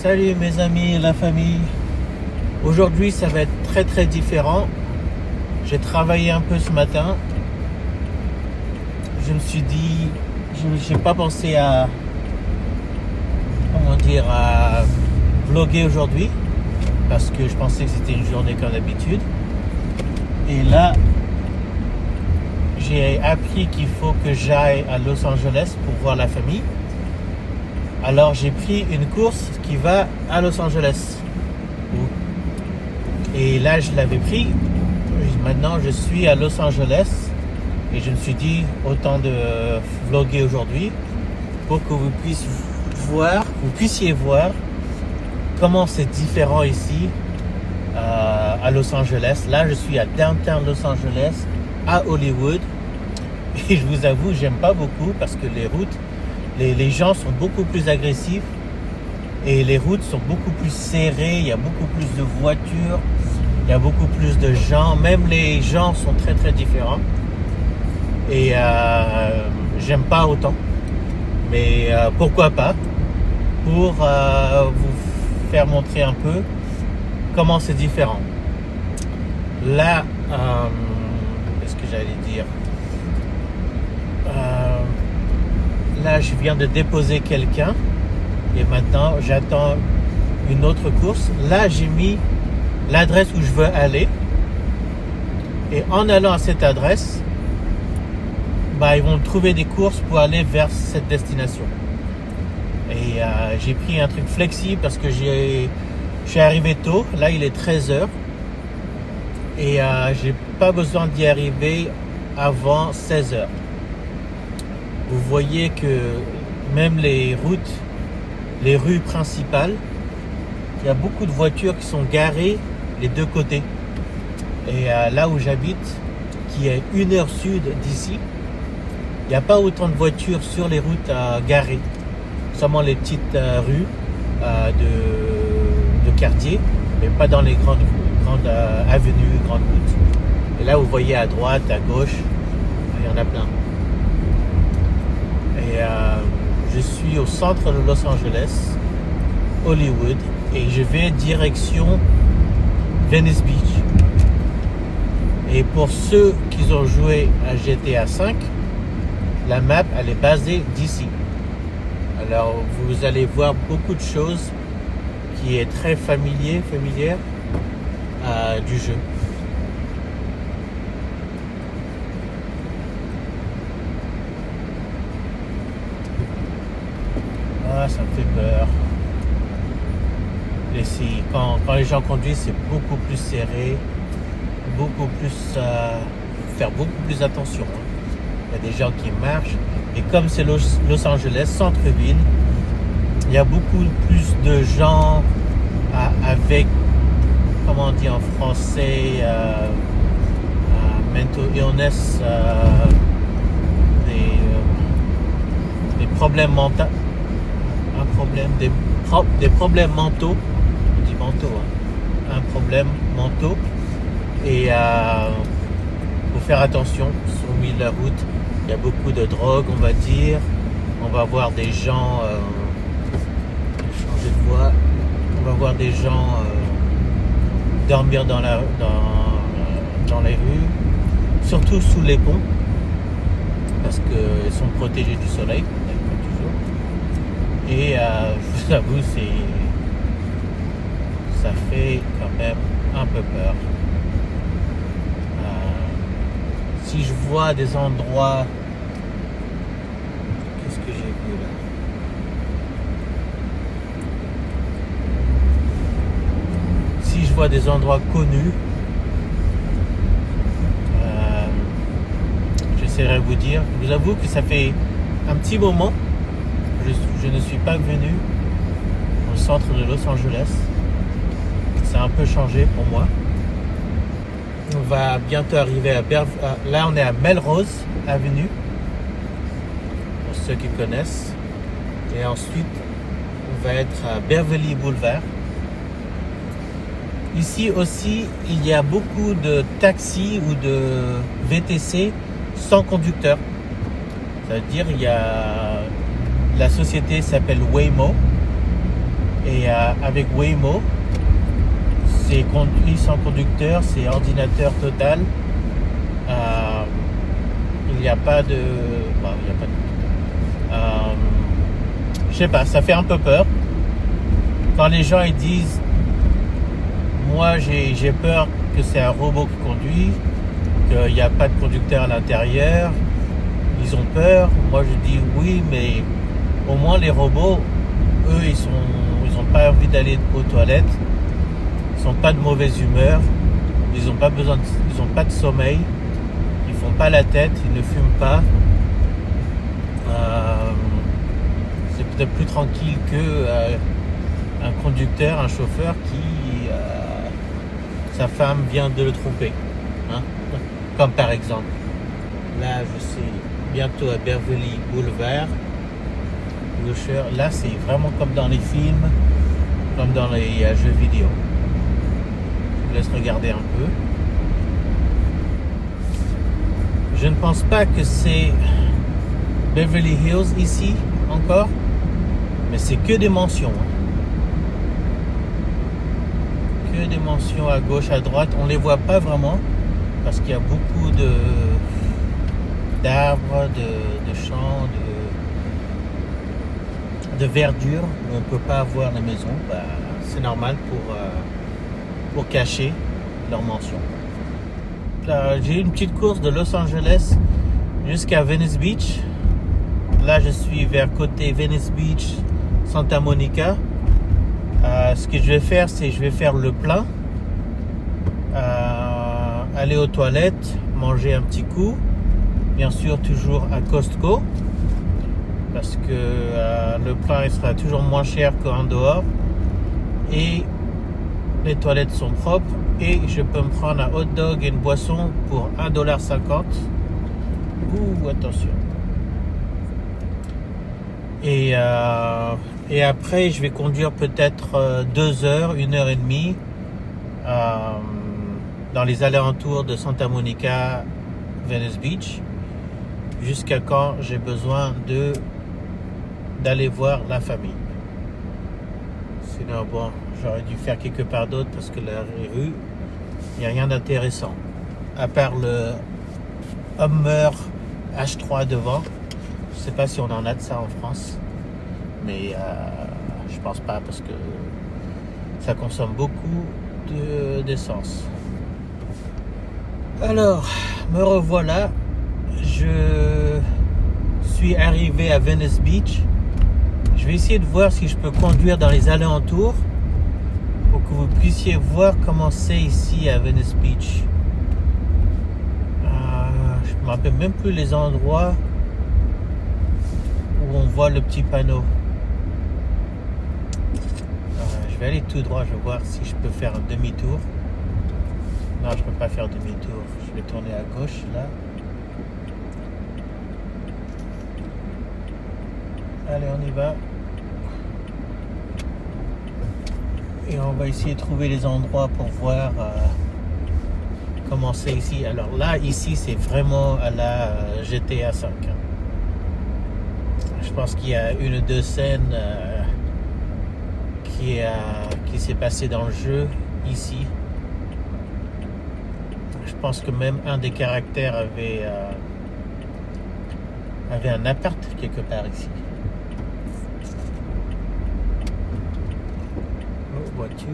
Salut mes amis et la famille. Aujourd'hui ça va être très différent. J'ai travaillé un peu ce matin. Je me suis dit, je n'ai pas pensé à vlogger aujourd'hui parce que je pensais que c'était une journée comme d'habitude. Et là, j'ai appris qu'il faut que j'aille à Los Angeles pour voir la famille. Alors j'ai pris une course qui va à Los Angeles. Et là je l'avais pris. Maintenant je suis à Los Angeles. Et je me suis dit autant de vlogger aujourd'hui pour que vous puissiez voir comment c'est différent ici à Los Angeles. Là je suis à downtown Los Angeles, à Hollywood. Et je vous avoue, j'aime pas beaucoup parce que les routes, les gens sont beaucoup plus agressifs et les routes sont beaucoup plus serrées, il y a beaucoup plus de voitures, il y a beaucoup plus de gens, même les gens sont très différents et j'aime pas autant, mais pourquoi pas, pour vous faire montrer un peu comment c'est différent. Là, qu'est-ce que j'allais dire? Là, je viens de déposer quelqu'un et maintenant j'attends une autre course. Là, j'ai mis l'adresse où je veux aller et en allant à cette adresse, ils vont trouver des courses pour aller vers cette destination. Et j'ai pris un truc flexible parce que je suis arrivé tôt. Là, il est 13h et j'ai pas besoin d'y arriver avant 16h. Vous voyez que même les rues principales, il y a beaucoup de voitures qui sont garées les deux côtés. Et là où j'habite, qui est 1 heure sud d'ici, il n'y a pas autant de voitures sur les routes garées. Seulement les petites rues de quartier, mais pas dans les grandes avenues, grandes routes. Et là, vous voyez à droite, à gauche, il y en a plein. Et je suis au centre de Los Angeles, Hollywood, et je vais direction Venice Beach. Et pour ceux qui ont joué à GTA V, la map elle est basée d'ici. Alors vous allez voir beaucoup de choses qui est très familière du jeu. Ça me fait peur. Et quand les gens conduisent, c'est beaucoup plus serré, beaucoup plus faire beaucoup plus attention. Il y a des gens qui marchent et comme c'est Los Angeles, centre-ville, il y a beaucoup plus de gens avec, comment on dit en français, mental illness, des problèmes mentaux. Des problèmes mentaux, on dit mentaux, un problème mentaux et faut faire attention sur le milieu de la route. Il y a beaucoup de drogue, on va dire. On va voir des gens changer de voie. On va voir des gens dormir dans les rues, surtout sous les ponts parce qu'ils sont protégés du soleil. Et je vous avoue, ça fait quand même un peu peur. Si je vois des endroits, qu'est-ce que j'ai vu là? Si je vois des endroits connus, j'essaierai de vous dire. Je vous avoue que ça fait un petit moment. Je ne suis pas venu au centre de Los Angeles. Ça a un peu changé pour moi. On va bientôt arriver là on est à Melrose Avenue, pour ceux qui connaissent. Et ensuite, on va être à Beverly Boulevard. Ici aussi, il y a beaucoup de taxis ou de VTC sans conducteur. Ça veut dire il y a la société s'appelle Waymo Et avec Waymo, c'est conduit sans conducteur, c'est ordinateur total. Il n'y a pas de... Bon, il n'y a pas de... je sais pas, ça fait un peu peur. Quand les gens ils disent, moi j'ai peur que c'est un robot qui conduit, qu'il n'y a pas de conducteur à l'intérieur, ils ont peur. Moi je dis oui, mais au moins les robots, eux, ils ont pas envie d'aller aux toilettes, ils sont pas de mauvaise humeur, ils n'ont pas besoin, ils ont pas de sommeil, ils font pas la tête, ils ne fument pas. C'est peut-être plus tranquille que un conducteur, un chauffeur qui sa femme vient de le tromper, hein? Comme par exemple, là je suis bientôt à Beverly Boulevard. Là c'est vraiment comme dans les films, comme dans les jeux vidéo. Je vous laisse regarder un peu. Je ne pense pas que c'est Beverly Hills ici encore, mais c'est que des mentions. Que des mentions à gauche, à droite. On les voit pas vraiment parce qu'il y a beaucoup d'arbres, de champs, de verdure où on ne peut pas voir les maisons. C'est normal pour cacher leurs mentions. J'ai une petite course de Los Angeles jusqu'à Venice Beach. Là, je suis vers côté Venice Beach, Santa Monica. Ce que je vais faire, c'est je vais faire le plein, aller aux toilettes, manger un petit coup, bien sûr toujours à Costco, parce que le plein il sera toujours moins cher qu'en dehors, et les toilettes sont propres, et je peux me prendre un hot dog et une boisson pour $1,50. Ouh, attention. Et après, je vais conduire peut-être 2 heures, 1h30 dans les alentours de Santa Monica, Venice Beach, jusqu'à quand j'ai besoin d'aller voir la famille. Sinon, bon, j'aurais dû faire quelque part d'autre parce que la rue, il n'y a rien d'intéressant. À part le Hummer H3 devant. Je sais pas si on en a de ça en France, mais je pense pas parce que ça consomme beaucoup d'essence. Alors, me revoilà. Je suis arrivé à Venice Beach. Je vais essayer de voir si je peux conduire dans les alentours pour que vous puissiez voir comment c'est ici à Venice Beach. Je ne me rappelle même plus les endroits où on voit le petit panneau. Je vais aller tout droit, je vais voir si je peux faire un demi-tour. Non, je peux pas faire demi-tour. Je vais tourner à gauche là. Allez, on y va. Et on va essayer de trouver les endroits pour voir comment c'est ici. Alors là, ici, c'est vraiment à la GTA 5. Je pense qu'il y a une ou deux scènes qui s'est passé dans le jeu ici. Je pense que même un des caractères avait un appart quelque part ici. Oh, voiture.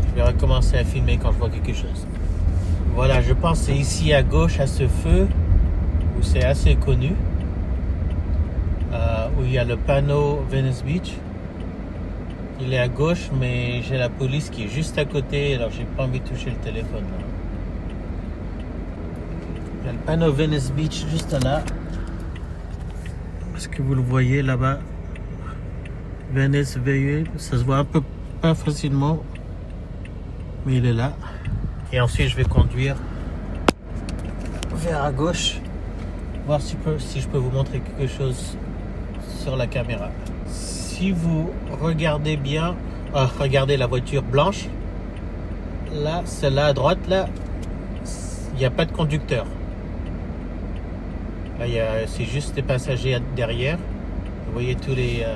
Je vais recommencer à filmer quand je vois quelque chose. Voilà, je pense que c'est ici à gauche à ce feu où c'est assez connu, où il y a le panneau Venice Beach. Il est à gauche, mais j'ai la police qui est juste à côté, alors j'ai pas envie de toucher le téléphone là. Il y a le panneau Venice Beach juste là. Est-ce que vous le voyez là-bas? Venice Veilleux, ça se voit un peu pas facilement, mais il est là. Et ensuite je vais conduire vers à gauche, voir si je peux vous montrer quelque chose sur la caméra. Si vous regardez bien, regardez la voiture blanche, là, celle-là à droite, là, il n'y a pas de conducteur. Là, c'est juste des passagers derrière. Vous voyez tous les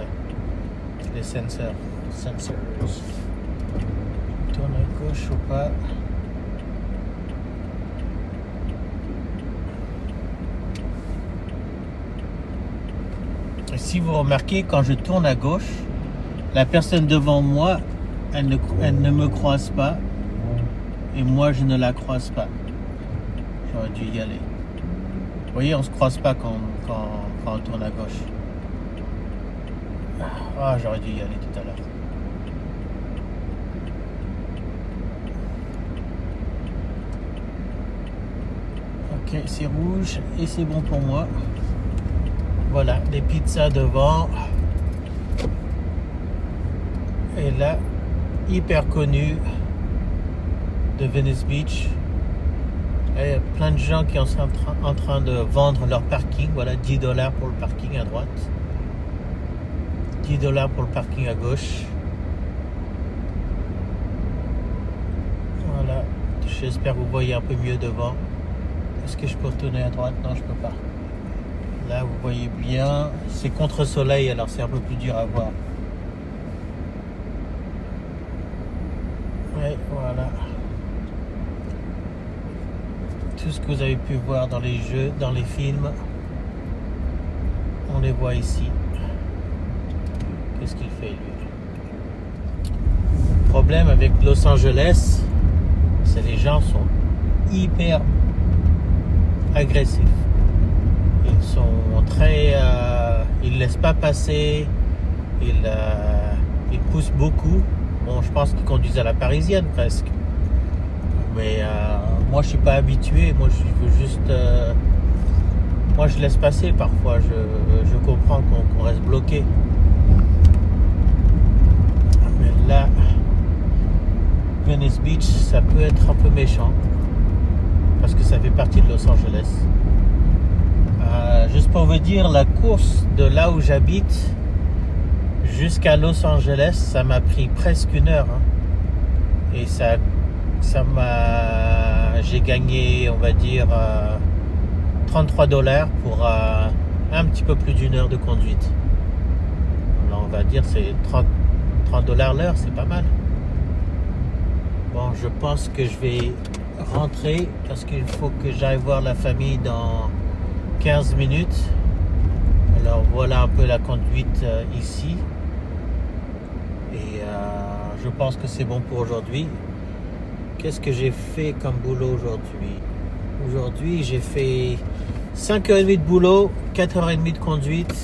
sensors. Tourne à gauche ou pas. Et si vous remarquez, quand je tourne à gauche, la personne devant moi, elle ne me croise pas. Et moi, je ne la croise pas. J'aurais dû y aller. Vous voyez, on ne se croise pas quand on tourne à gauche. Ah, j'aurais dû y aller tout à l'heure. Ok, c'est rouge et c'est bon pour moi. Voilà, des pizzas devant. Et là, hyper connu de Venice Beach. Il y a plein de gens qui sont en train de vendre leur parking. Voilà, $10 pour le parking à droite. $10 pour le parking à gauche. Voilà, j'espère que vous voyez un peu mieux devant. Est-ce que je peux retourner à droite? Non, je peux pas. Là, vous voyez bien. C'est contre-soleil, alors c'est un peu plus dur à voir. Ouais, voilà. Tout ce que vous avez pu voir dans les jeux, dans les films, on les voit ici. Qu'est-ce qu'il fait, lui? Le problème avec Los Angeles, c'est que les gens sont hyper agressifs. Ils sont très... ils ne laissent pas passer. Ils poussent beaucoup. Bon, je pense qu'ils conduisent à la parisienne, presque. Mais moi, je suis pas habitué. Moi, je veux juste... moi, je laisse passer parfois. Je comprends qu'on reste bloqué. Mais là, Venice Beach, ça peut être un peu méchant. Parce que ça fait partie de Los Angeles. Juste pour vous dire, la course de là où j'habite jusqu'à Los Angeles, ça m'a pris presque 1 heure. Hein. Et j'ai gagné, on va dire, $33 pour un petit peu plus d'1 heure de conduite. Là, on va dire c'est $30 l'heure, c'est pas mal. Bon, je pense que je vais rentrer parce qu'il faut que j'aille voir la famille dans 15 minutes. Alors voilà un peu la conduite ici. Et je pense que c'est bon pour aujourd'hui. Qu'est-ce que j'ai fait comme boulot aujourd'hui? Aujourd'hui, j'ai fait 5h30 de boulot, 4h30 de conduite,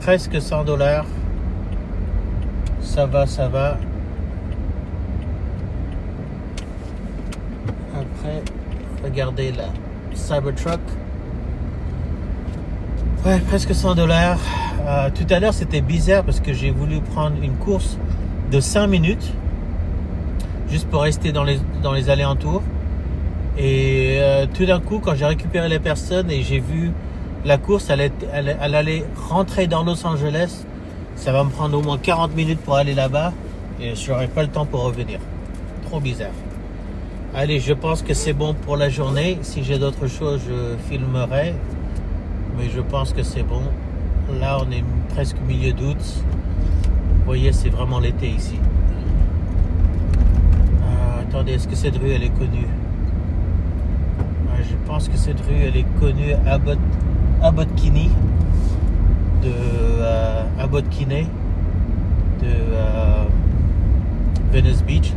presque $100. Ça va. Après, regardez la Cybertruck. Ouais, presque $100. Tout à l'heure, c'était bizarre parce que j'ai voulu prendre une course de 5 minutes juste pour rester dans les alentours. Et tout d'un coup, quand j'ai récupéré les personnes et j'ai vu la course, elle allait rentrer dans Los Angeles. Ça va me prendre au moins 40 minutes pour aller là-bas et je n'aurai pas le temps pour revenir. Trop bizarre. Allez, je pense que c'est bon pour la journée. Si j'ai d'autres choses, je filmerai. Mais je pense que c'est bon. Là, on est presque milieu d'août. Vous voyez, c'est vraiment l'été ici. Attendez, est-ce que cette rue, elle est connue? Je pense que cette rue, elle est connue à Abbot Kinney. Abbot Kinney de Venice Beach.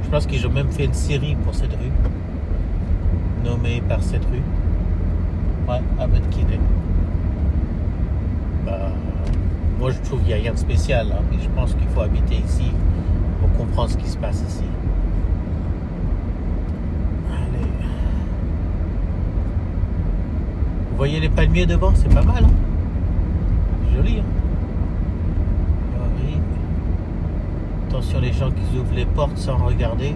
Je pense qu'ils ont même fait une série pour cette rue, nommée par cette rue. Ouais, Abbot Kinney. Moi, je trouve qu'il n'y a rien de spécial, hein, mais je pense qu'il faut habiter ici pour comprendre ce qui se passe ici. Allez. Vous voyez les palmiers devant? C'est pas mal, hein? Joli, hein? Oui. Attention les gens qui ouvrent les portes sans regarder.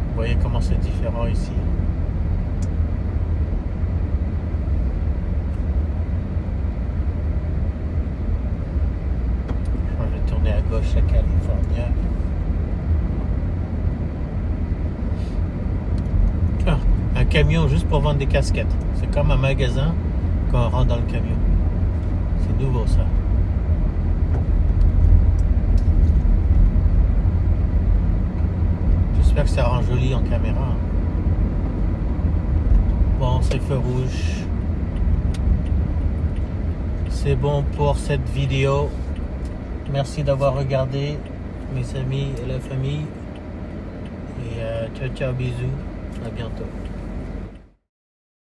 Vous voyez comment c'est différent ici. Baja California. Ah, un camion juste pour vendre des casquettes. C'est comme un magasin quand on rentre dans le camion. C'est nouveau ça. J'espère que ça rend joli en caméra. Bon, c'est feu rouge. C'est bon pour cette vidéo. Merci d'avoir regardé, mes amis et la famille. Et ciao, ciao, bisous. À bientôt.